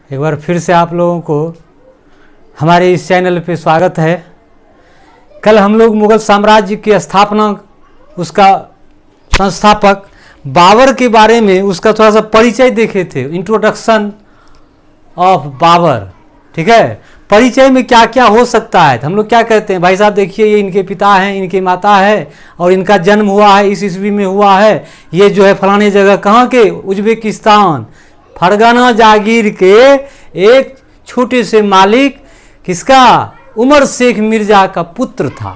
एक बार फिर से आप लोगों को हमारे इस चैनल पे स्वागत है। कल हम लोग मुगल साम्राज्य की स्थापना, उसका संस्थापक बाबर के बारे में उसका थोड़ा सा परिचय देखे थे, इंट्रोडक्शन ऑफ बाबर। ठीक है, परिचय में क्या क्या हो सकता है। तो हम लोग क्या कहते हैं, भाई साहब देखिए ये इनके पिता हैं, इनकी माता है और इनका जन्म हुआ है इस ईस्वी में हुआ है। ये जो है फलाने जगह, कहाँ के, उज्बेकिस्तान, फरगाना जागीर के एक छोटे से मालिक, किसका, उमर शेख मिर्जा का पुत्र था।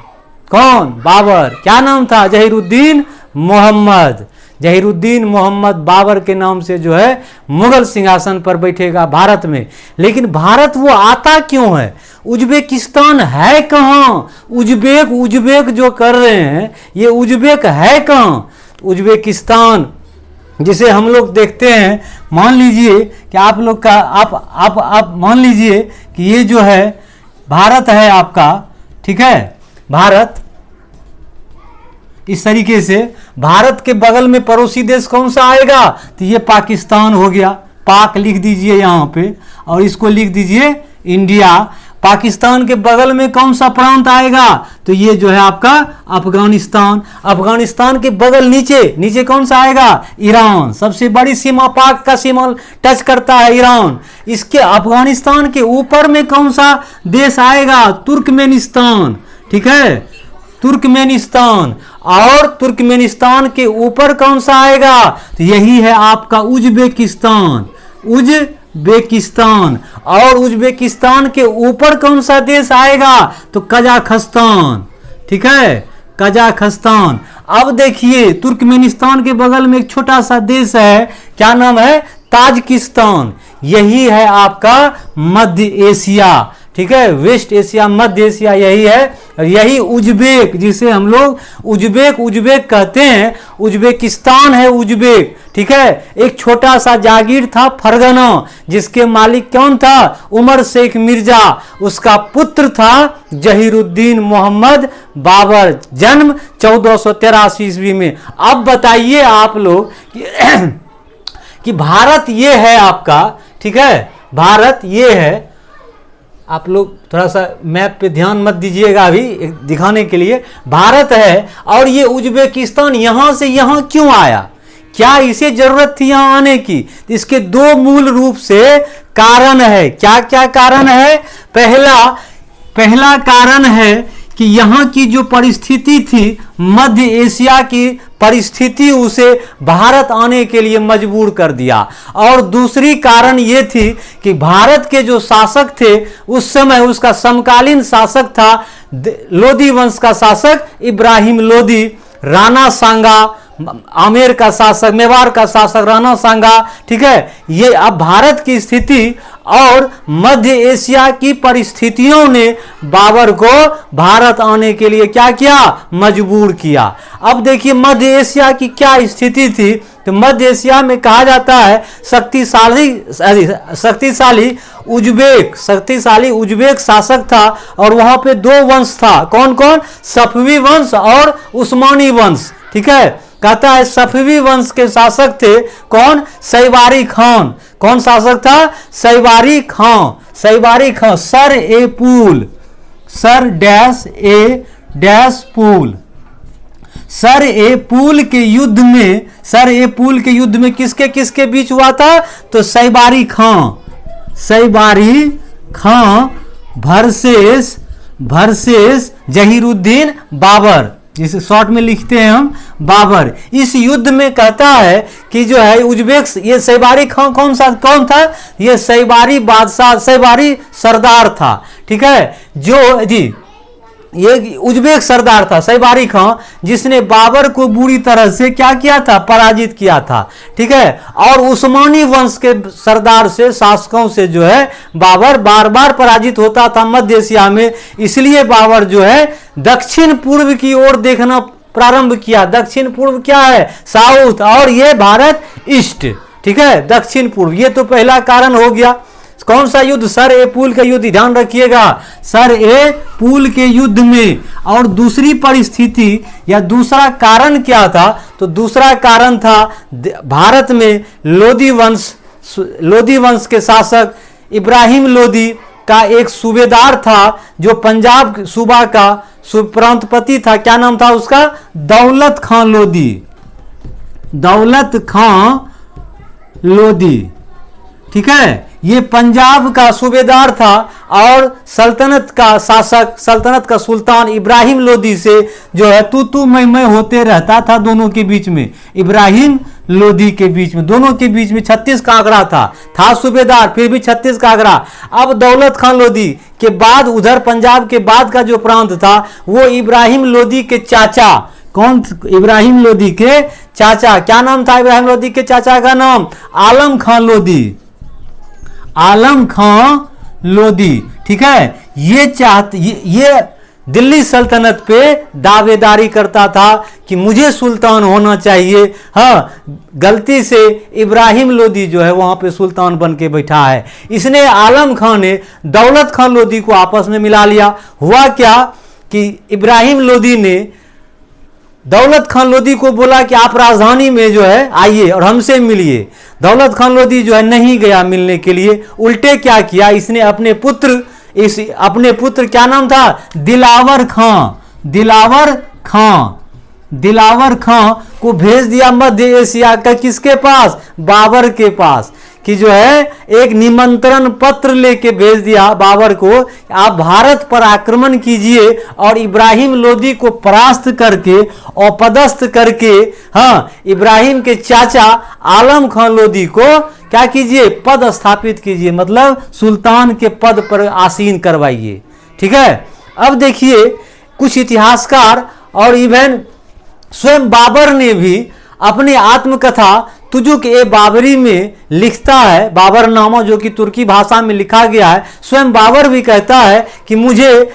कौन, बाबर। क्या नाम था, जहीरुद्दीन मोहम्मद। जहीरुद्दीन मोहम्मद बाबर के नाम से जो है मुगल सिंहासन पर बैठेगा भारत में। लेकिन भारत वो आता क्यों है, उज्बेकिस्तान है कहाँ, उज्बेक जो कर रहे हैं ये उज्बेक है कहाँ। उज्बेकिस्तान जिसे हम लोग देखते हैं, मान लीजिए कि आप लोग का आप मान लीजिए कि ये जो है भारत है आपका, ठीक है, भारत इस तरीके से। भारत के बगल में पड़ोसी देश कौन सा आएगा, तो ये पाकिस्तान हो गया, पाक लिख दीजिए यहाँ पे और इसको लिख दीजिए इंडिया। पाकिस्तान के बगल में कौन सा प्रांत आएगा, तो ये जो है आपका अफगानिस्तान। अफगानिस्तान के बगल नीचे कौन सा आएगा, ईरान। सबसे बड़ी सीमा पाक का सीमा टच करता है ईरान। इसके अफगानिस्तान के ऊपर में कौन सा देश आएगा, तुर्कमेनिस्तान। ठीक है, तुर्कमेनिस्तान। और तुर्कमेनिस्तान के ऊपर कौन सा आएगा, तो यही है आपका उज्बेकिस्तान। उज्बेकिस्तान। और उज्बेकिस्तान के ऊपर कौन सा देश आएगा, तो कजाखस्तान। ठीक है, कजाखस्तान। अब देखिए तुर्कमेनिस्तान के बगल में एक छोटा सा देश है, क्या नाम है, ताजिकिस्तान। यही है आपका मध्य एशिया। ठीक है, वेस्ट एशिया, मध्य एशिया यही है। और यही उज्बेक, जिसे हम लोग उज्बेक कहते हैं, उज्बेकिस्तान है उज्बेक। ठीक है, एक छोटा सा जागीर था फरगना, जिसके मालिक कौन था, उमर शेख मिर्जा। उसका पुत्र था जहीरुद्दीन मोहम्मद बाबर। जन्म 1483 ईस्वी में। अब बताइए आप लोग कि भारत ये है आपका, ठीक है, भारत ये है। आप लोग थोड़ा सा मैप पे ध्यान मत दीजिएगा अभी दिखाने के लिए। भारत है और ये उज्बेकिस्तान यहां से यहां क्यों आया, क्या इसे जरूरत थी यहां आने की। इसके दो मूल रूप से कारण है। क्या क्या कारण है, पहला कारण है कि यहाँ की जो परिस्थिति थी, मध्य एशिया की परिस्थिति उसे भारत आने के लिए मजबूर कर दिया। और दूसरी कारण ये थी कि भारत के जो शासक थे उस समय, उसका समकालीन शासक था लोदी वंश का शासक इब्राहिम लोदी, राणा सांगा, आमेर का शासक, मेवाड़ का शासक राणा सांगा। ठीक है, ये अब भारत की स्थिति और मध्य एशिया की परिस्थितियों ने बाबर को भारत आने के लिए क्या किया, मजबूर किया। अब देखिए मध्य एशिया की क्या स्थिति थी, तो मध्य एशिया में कहा जाता है शक्तिशाली उज्बेक शासक था। और वहां पे दो वंश था, कौन कौन, सफवी वंश और उस्मानी वंश। ठीक है, कहता है सफवी वंश के शासक थे कौन, सैवारी खान। कौन शासक था, सैवारी खान। सर ए पुल के युद्ध में किसके किसके बीच हुआ था, तो सैवारी खां वर्सेस जहीरुद्दीन बाबर, जिसे शॉर्ट में लिखते हैं हम बाबर। इस युद्ध में कहता है कि जो है उज्बेक, ये सैवारी खां कौन था, ये सैवारी बादशाह, सैवारी सरदार था। ठीक है, जो जी ये उज्बेक सरदार था सैवारी खां, जिसने बाबर को बुरी तरह से क्या किया था, पराजित किया था। ठीक है, और उस्मानी वंश के सरदार से, शासकों से जो है बाबर बार बार पराजित होता था मध्य एशिया में। इसलिए बाबर जो है दक्षिण पूर्व की ओर देखना प्रारंभ किया। दक्षिण पूर्व क्या है, साउथ, और ये भारत ईस्ट। ठीक है, दक्षिण पूर्व, ये तो पहला कारण हो गया। कौन सा युद्ध, सर ए पुल का युद्ध, ध्यान रखिएगा, सर ए पुल के युद्ध में। और दूसरी परिस्थिति या दूसरा कारण क्या था, तो दूसरा कारण था भारत में लोदी वंश के शासक इब्राहिम लोदी का एक सूबेदार था जो पंजाब सूबा का प्रांतपति था। क्या नाम था उसका? दौलत खां लोदी। दौलत खां लोदी, ठीक है, ये पंजाब का सूबेदार था और सल्तनत का शासक, सल्तनत का सुल्तान इब्राहिम लोदी से जो है तू मैं होते रहता था दोनों के बीच में। इब्राहिम लोदी के बीच में, दोनों के बीच में 36 का आंकड़ा था सूबेदार, फिर भी 36 का आंकड़ा। अब दौलत खां लोदी के बाद उधर पंजाब के बाद का जो प्रांत था वो इब्राहिम लोदी के चाचा, कौन? इब्राहिम लोदी के चाचा। क्या नाम था इब्राहिम लोदी के चाचा का नाम? आलम खां लोदी। आलम खां लोदी, ठीक है। ये दिल्ली सल्तनत पे दावेदारी करता था कि मुझे सुल्तान होना चाहिए। हाँ, गलती से इब्राहिम लोदी जो है वहां पे सुल्तान बन के बैठा है। इसने, आलम खां ने दौलत खां लोदी को आपस में मिला लिया। हुआ क्या कि इब्राहिम लोदी ने दौलत खां लोदी को बोला कि आप राजधानी में जो है आइए और हमसे मिलिए। दौलत खां लोदी जो है नहीं गया मिलने के लिए, उल्टे क्या किया, इसने अपने पुत्र क्या नाम था? दिलावर खां को भेज दिया मध्य एशिया का, किसके पास? बाबर के पास, कि जो है एक निमंत्रण पत्र लेके भेज दिया बाबर को, आप भारत पर आक्रमण कीजिए और इब्राहिम लोदी को परास्त करके और पदस्थ करके, हाँ, इब्राहिम के चाचा आलम खां लोदी को क्या कीजिए? पद स्थापित कीजिए, मतलब सुल्तान के पद पर आसीन करवाइए, ठीक है। अब देखिए कुछ इतिहासकार और इवन स्वयं बाबर ने भी अपनी आत्मकथा तुजुक ए बाबरी में लिखता है। बाबरनामा जो कि तुर्की भाषा में लिखा गया है, स्वयं बाबर भी कहता है कि मुझे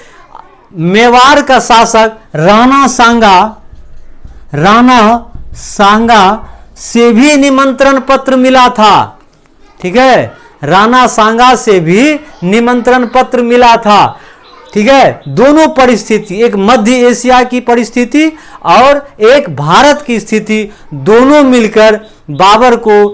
मेवाड़ का शासक राणा सांगा से भी निमंत्रण पत्र मिला था, ठीक है। राणा सांगा से भी निमंत्रण पत्र मिला था, ठीक है। दोनों परिस्थिति, एक मध्य एशिया की परिस्थिति और एक भारत की स्थिति, दोनों मिलकर बाबर को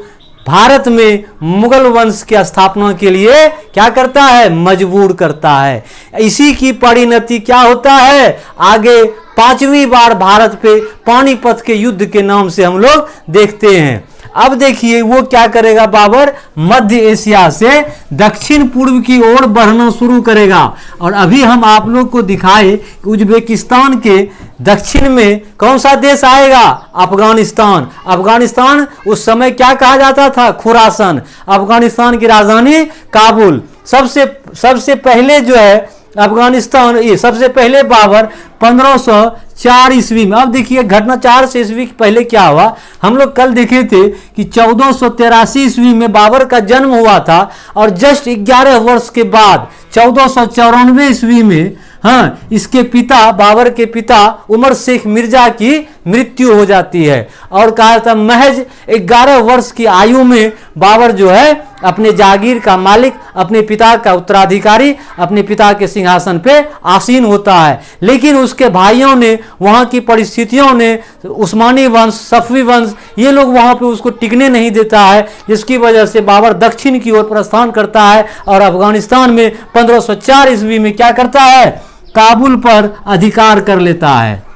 भारत में मुगल वंश की स्थापना के लिए क्या करता है? मजबूर करता है। इसी की परिणति क्या होता है? आगे 5वीं बार भारत पे पानीपत के युद्ध के नाम से हम लोग देखते हैं। अब देखिए वो क्या करेगा, बाबर मध्य एशिया से दक्षिण पूर्व की ओर बढ़ना शुरू करेगा। और अभी हम आप लोग को दिखाए कि उज्बेकिस्तान के दक्षिण में कौन सा देश आएगा? अफगानिस्तान। अफगानिस्तान उस समय क्या कहा जाता था? खुरासन। अफगानिस्तान की राजधानी काबुल। सबसे पहले जो है अफगानिस्तान, ये सबसे पहले बाबर 1504 ईस्वी में। अब देखिए घटना 400 ईस्वी पहले क्या हुआ, हम लोग कल देखे थे कि 1483 ईस्वी में बाबर का जन्म हुआ था और जस्ट 11 वर्ष के बाद 1494 ईस्वी में, हाँ, इसके पिता, बाबर के पिता उमर शेख मिर्जा की मृत्यु हो जाती है। और कहा था महज 11 वर्ष की आयु में बाबर जो है अपने जागीर का मालिक, अपने पिता का उत्तराधिकारी, अपने पिता के सिंहासन पे आसीन होता है। लेकिन उसके भाइयों ने, वहां की परिस्थितियों ने, उस्मानी वंश, सफवी वंश, ये लोग वहां पे उसको टिकने नहीं देता है, जिसकी वजह से बाबर दक्षिण की ओर प्रस्थान करता है और अफगानिस्तान में 1504 ईस्वी में क्या करता है? काबुल पर अधिकार कर लेता है।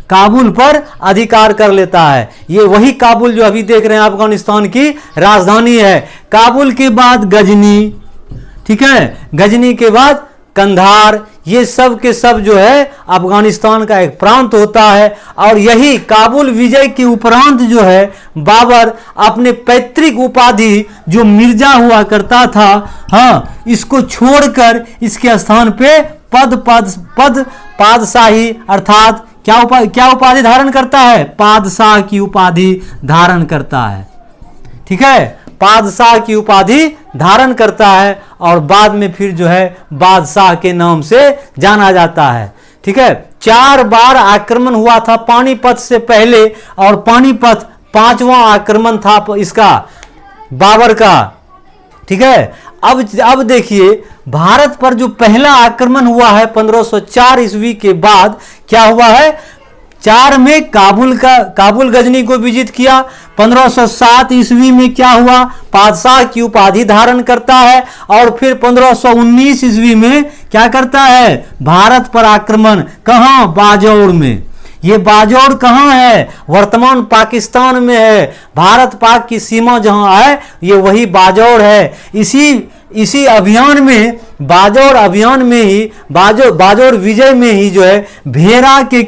काबुल पर अधिकार कर लेता है। ये वही काबुल जो अभी देख रहे हैं अफगानिस्तान की राजधानी है। काबुल के बाद गजनी, ठीक है, गजनी के बाद कंधार, ये सब के सब जो है अफगानिस्तान का एक प्रांत होता है। और यही काबुल विजय के उपरांत जो है बाबर अपने पैतृक उपाधि जो मिर्जा हुआ करता था, हाँ, इसको छोड़कर इसके स्थान पे पादशाही अर्थात क्या उपाधि धारण करता है? पादशाह की उपाधि धारण करता है, ठीक है, पादशाह की उपाधि धारण करता है और बाद में फिर जो है बादशाह के नाम से जाना जाता है, ठीक है। 4 बार आक्रमण हुआ था पानीपत से पहले और पानीपत 5वां आक्रमण था इसका, बाबर का, ठीक है। अब देखिए भारत पर जो पहला आक्रमण हुआ है 1504 ईस्वी के बाद क्या हुआ है? 4 में काबुल गजनी को विजित किया। 1507 ईस्वी में क्या हुआ, पातशाह की उपाधि धारण करता है और फिर 1519 ईस्वी में क्या करता है, भारत पर आक्रमण। कहां, बाजौर में। ये बाजौर कहां है, वर्तमान पाकिस्तान में है। भारत पाक की सीमा जहां है ये वही बाजौर है। इसी अभियान में, बाजौर अभियान में ही, बाजौर विजय में ही जो है भेरा के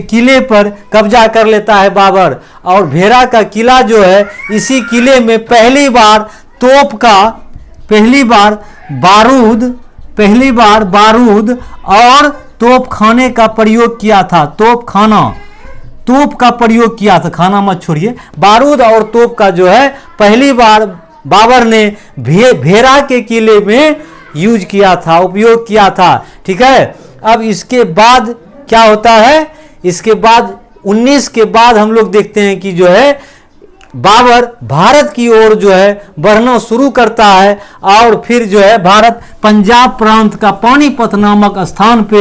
किले पर कब्जा कर लेता है बाबर। और भेरा का किला जो है, इसी किले में पहली बार बारूद और तोपखाने का प्रयोग किया था। तोप का प्रयोग किया था, खाना मत छोड़िए। बारूद और तोप का जो है पहली बार बाबर ने भेरा के किले में यूज किया था, उपयोग किया था। ठीक है। अब इसके बाद क्या होता है, इसके बाद 19 के बाद हम लोग देखते हैं कि जो है बाबर भारत की ओर जो है बढ़ना शुरू करता है और फिर जो है भारत पंजाब प्रांत का पानीपत नामक स्थान पे